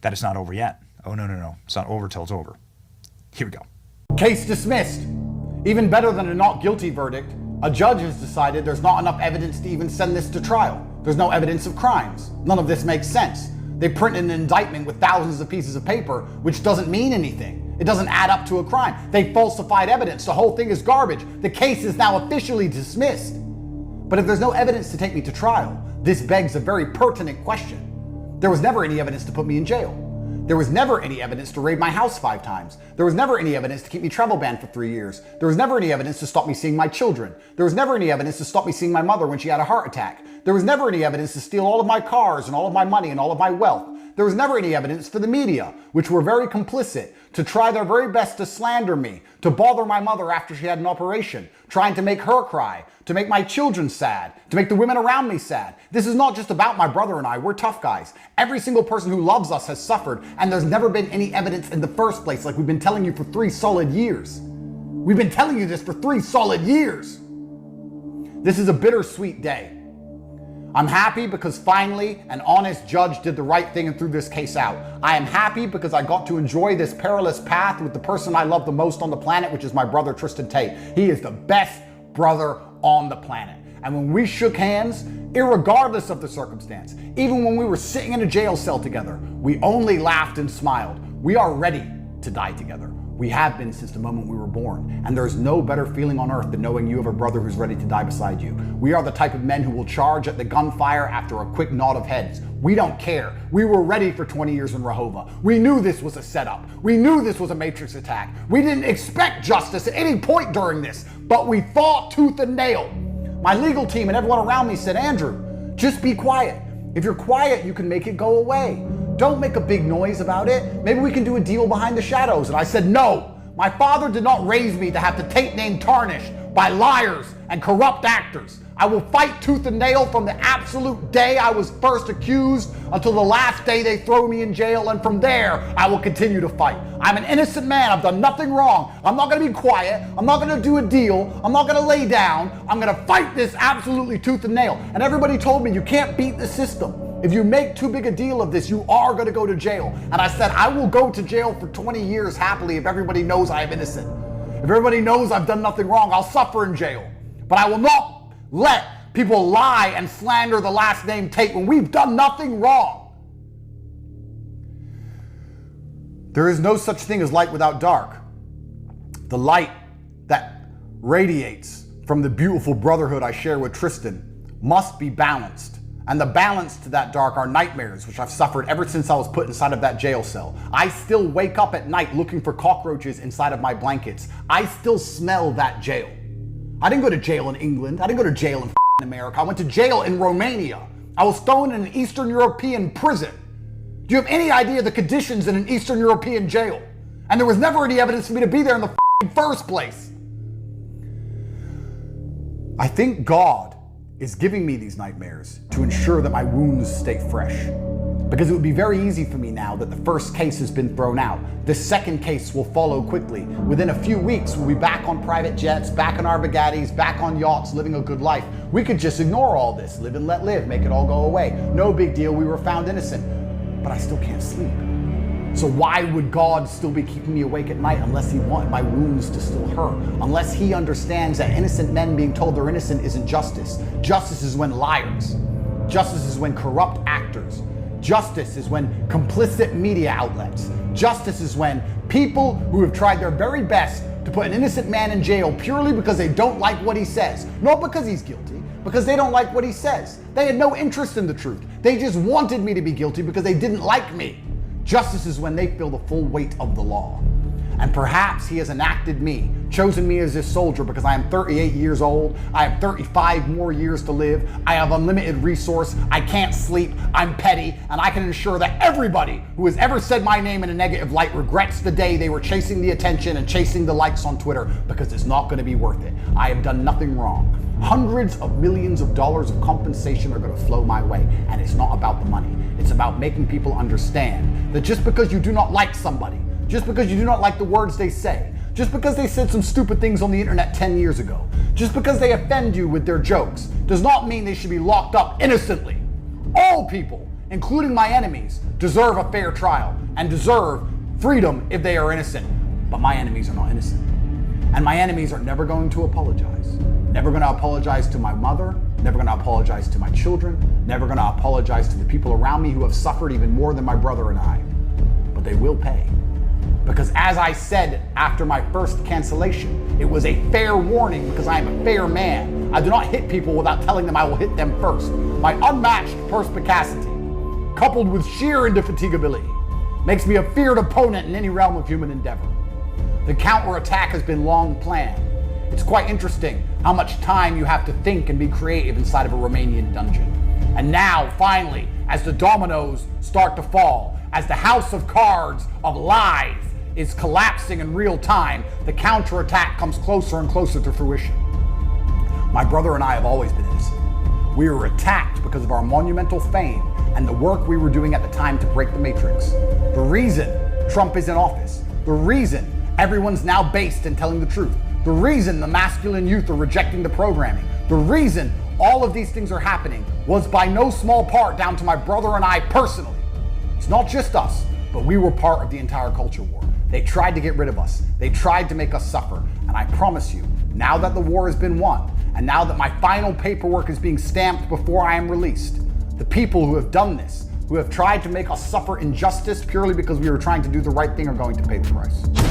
that it's not over yet. Oh, no. It's not over till it's over. Here we go. Case dismissed. Even better than a not guilty verdict, a judge has decided there's not enough evidence to even send this to trial. There's no evidence of crimes. None of this makes sense. They printed an indictment with thousands of pieces of paper, which doesn't mean anything. It doesn't add up to a crime. They falsified evidence. The whole thing is garbage. The case is now officially dismissed. But if there's no evidence to take me to trial, this begs a very pertinent question. There was never any evidence to put me in jail. There was never any evidence to raid my house 5 times. There was never any evidence to keep me travel banned for 3 years. There was never any evidence to stop me seeing my children. There was never any evidence to stop me seeing my mother when she had a heart attack. There was never any evidence to steal all of my cars and all of my money and all of my wealth. There was never any evidence for the media, which were very complicit, to try their very best to slander me, to bother my mother after she had an operation, trying to make her cry, to make my children sad, to make the women around me sad. This is not just about my brother and I. We're tough guys. Every single person who loves us has suffered, and there's never been any evidence in the first place, like we've been telling you for 3 solid years. We've been telling you this for 3 solid years. This is a bittersweet day. I'm happy because finally an honest judge did the right thing and threw this case out. I am happy because I got to enjoy this perilous path with the person I love the most on the planet, which is my brother Tristan Tate. He is the best brother on the planet. And when we shook hands, irregardless of the circumstance, even when we were sitting in a jail cell together, we only laughed and smiled. We are ready to die together. We have been since the moment we were born. And there's no better feeling on earth than knowing you have a brother who's ready to die beside you. We are the type of men who will charge at the gunfire after a quick nod of heads. We don't care. We were ready for 20 years in Rehovot. We knew this was a setup. We knew this was a Matrix attack. We didn't expect justice at any point during this, but we fought tooth and nail. My legal team and everyone around me said, Andrew, just be quiet. If you're quiet, you can make it go away. Don't make a big noise about it. Maybe we can do a deal behind the shadows. And I said, no, my father did not raise me to have the Tate name tarnished by liars and corrupt actors. I will fight tooth and nail from the absolute day I was first accused until the last day they throw me in jail. And from there, I will continue to fight. I'm an innocent man. I've done nothing wrong. I'm not going to be quiet. I'm not going to do a deal. I'm not going to lay down. I'm going to fight this absolutely tooth and nail. And everybody told me you can't beat the system. If you make too big a deal of this, you are going to go to jail. And I said, I will go to jail for 20 years happily if everybody knows I am innocent. If everybody knows I've done nothing wrong, I'll suffer in jail. But I will not let people lie and slander the last name Tate when we've done nothing wrong. There is no such thing as light without dark. The light that radiates from the beautiful brotherhood I share with Tristan must be balanced. And the balance to that dark are nightmares, which I've suffered ever since I was put inside of that jail cell. I still wake up at night looking for cockroaches inside of my blankets. I still smell that jail. I didn't go to jail in England. I didn't go to jail in America. I went to jail in Romania. I was thrown in an Eastern European prison. Do you have any idea the conditions in an Eastern European jail? And there was never any evidence for me to be there in the first place. I think God is giving me these nightmares to ensure that my wounds stay fresh. Because it would be very easy for me now that the first case has been thrown out. The second case will follow quickly. Within a few weeks, we'll be back on private jets, back on our Bugattis, back on yachts, living a good life. We could just ignore all this, live and let live, make it all go away. No big deal, we were found innocent. But I still can't sleep. So why would God still be keeping me awake at night unless he wanted my wounds to still hurt? Unless he understands that innocent men being told they're innocent isn't justice. Justice is when liars. Justice is when corrupt actors. Justice is when complicit media outlets. Justice is when people who have tried their very best to put an innocent man in jail purely because they don't like what he says. Not because he's guilty, because they don't like what he says. They had no interest in the truth. They just wanted me to be guilty because they didn't like me. Justice is when they feel the full weight of the law. And perhaps he has enacted me, chosen me as his soldier because I am 38 years old. I have 35 more years to live. I have unlimited resource. I can't sleep. I'm petty. And I can ensure that everybody who has ever said my name in a negative light regrets the day they were chasing the attention and chasing the likes on Twitter, because it's not going to be worth it. I have done nothing wrong. Hundreds of millions of dollars of compensation are going to flow my way. And it's not about the money. It's about making people understand that just because you do not like somebody, just because you do not like the words they say, just because they said some stupid things on the internet 10 years ago, just because they offend you with their jokes, does not mean they should be locked up innocently. All people, including my enemies, deserve a fair trial and deserve freedom if they are innocent. But my enemies are not innocent. And my enemies are never going to apologize. Never going to apologize to my mother, never going to apologize to my children, never going to apologize to the people around me who have suffered even more than my brother and I. But they will pay. Because as I said after my first cancellation, it was a fair warning because I am a fair man. I do not hit people without telling them I will hit them first. My unmatched perspicacity, coupled with sheer indefatigability, makes me a feared opponent in any realm of human endeavor. The counterattack has been long planned. It's quite interesting how much time you have to think and be creative inside of a Romanian dungeon. And now, finally, as the dominoes start to fall, as the house of cards of lies is collapsing in real time, the counterattack comes closer and closer to fruition. My brother and I have always been innocent. We were attacked because of our monumental fame and the work we were doing at the time to break the matrix. The reason Trump is in office, the reason everyone's now based in telling the truth, the reason the masculine youth are rejecting the programming, the reason all of these things are happening was by no small part down to my brother and I personally. It's not just us, but we were part of the entire culture war. They tried to get rid of us. They tried to make us suffer. And I promise you, now that the war has been won, and now that my final paperwork is being stamped before I am released, the people who have done this, who have tried to make us suffer injustice purely because we were trying to do the right thing, are going to pay the price.